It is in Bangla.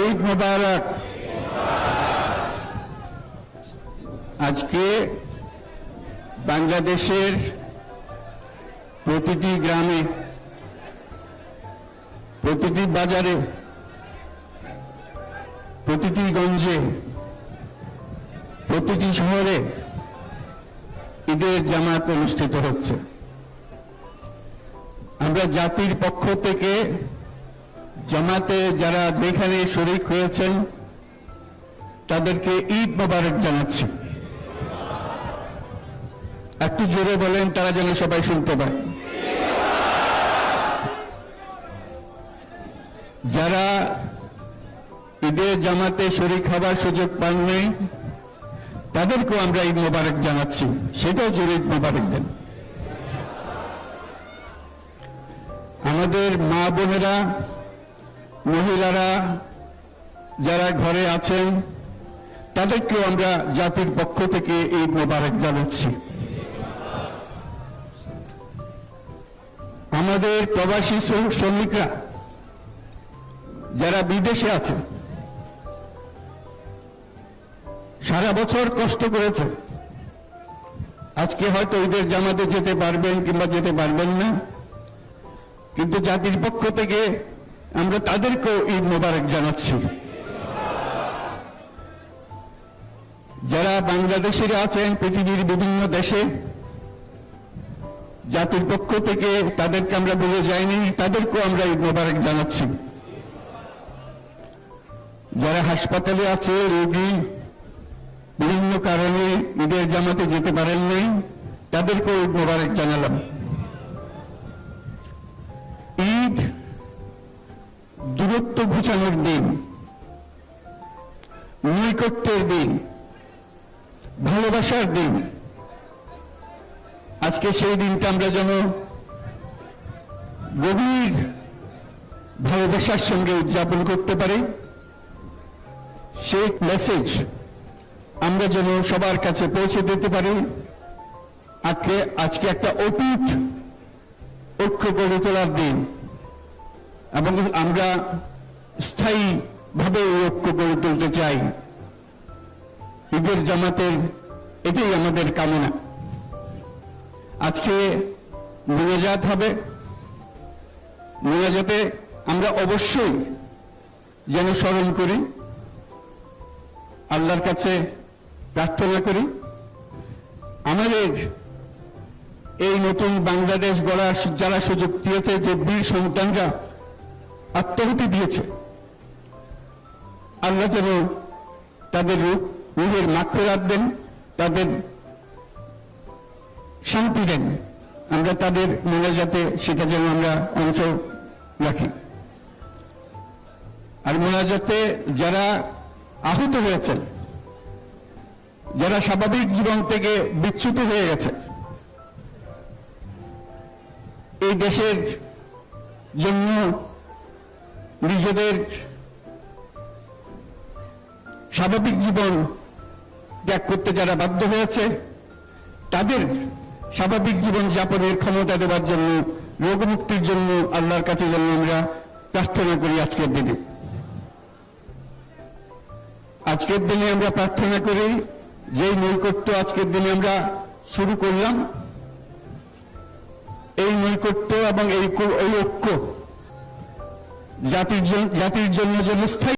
ঈদ মোবারক। আজকে বাংলাদেশের প্রতিটি গ্রামে, প্রতিটি বাজারে, প্রতিটি গঞ্জে, প্রতিটি শহরে ঈদের জামাত অনুষ্ঠিত হচ্ছে। আমরা জাতির পক্ষ থেকে জামাতে যারা যেখানে শরীক হয়েছেন তাদেরকে ঈদ মোবারক জানাচ্ছি। একটু জোরে বলেন, তারা যেন সবাই শুনতে পায়। যারা ঈদের জামাতে শরীক হবার সুযোগ পাননি তাদেরকেও আমরা ঈদ মোবারক জানাচ্ছি, সেটাও জোরে ঈদ মোবারক দেন। আমাদের মা বোনেরা, মহিলারা যারা ঘরে আছেন তাদেরকেও আমরা জাতির পক্ষ থেকে ঈদ মোবারক জানাচ্ছি। আমাদের প্রবাসী শ্রমিকরা যারা বিদেশে আছে, সারা বছর কষ্ট করেছে, আজকে হয়তো ঈদের জামাতে যেতে পারবেন কিংবা যেতে পারবেন না, কিন্তু জাতির পক্ষ থেকে আমরা তাদেরকেও ঈদ মোবারক জানাচ্ছি। যারা বাংলাদেশিরা আছেন পৃথিবীর বিভিন্ন দেশে, জাতির পক্ষ থেকে তাদেরকে আমরা বলে যাইনি, তাদেরকেও আমরা ঈদ মোবারক জানাচ্ছি। যারা হাসপাতালে আছে, রোগী বিভিন্ন কারণে ঈদের জামাতে যেতে পারেন নাই, তাদেরকেও ঈদ মোবারক জানালাম। ঈদ দূরত্ব ঘুচানোর দিন, নৈকট্যের দিন, ভালোবাসার দিন। আজকে সেই দিনটা আমরা যেন গভীর ভালোবাসার সঙ্গে উদযাপন করতে পারি, সেই মেসেজ আমরা যেন সবার কাছে পৌঁছে দিতে পারি। আজকে একটা অটুট ঐক্য গড়ে তোলার দিন, এবং আমরা স্থায়ীভাবে এই ঐক্য গড়ে তুলতে চাই। ঈদের জামাতের এটাই আমাদের কামনা। আজকে মোনাজাত হবে, মোনাজাতে আমরা অবশ্যই যেন স্মরণ করি, আল্লাহর কাছে প্রার্থনা করি। আমাদের এই নতুন বাংলাদেশ গড়ার যারা সুযোগ দিয়েছে, যে বীর সন্তানরা আত্মাহুতি দিয়েছে, আল্লাহ যেন তাদের রূহের মাগফিরাত দেন, তাদের শান্তি দেন। আমরা তাদের মোনাজাতে সেটা যেন আমরা অংশ রাখি। আর মোনাজাতে যারা আহত হয়েছেন, যারা স্বাভাবিক জীবন থেকে বিচ্যুত হয়ে গেছে, এই দেশের জন্য নিজেদের স্বাভাবিক জীবন ত্যাগ করতে যারা বাধ্য হয়েছে, তাদের স্বাভাবিক জীবন যাপনের ক্ষমতা দেওয়ার জন্য, রোগমুক্তির জন্য আল্লাহর কাছে যেন আমরা প্রার্থনা করি। আজকের দিনে আমরা প্রার্থনা করি, যেই নৈকট্য আজকের দিনে আমরা শুরু করলাম, এই নৈকট্য এবং এই ঐক্য জাতির জন্য যেন স্থায়ী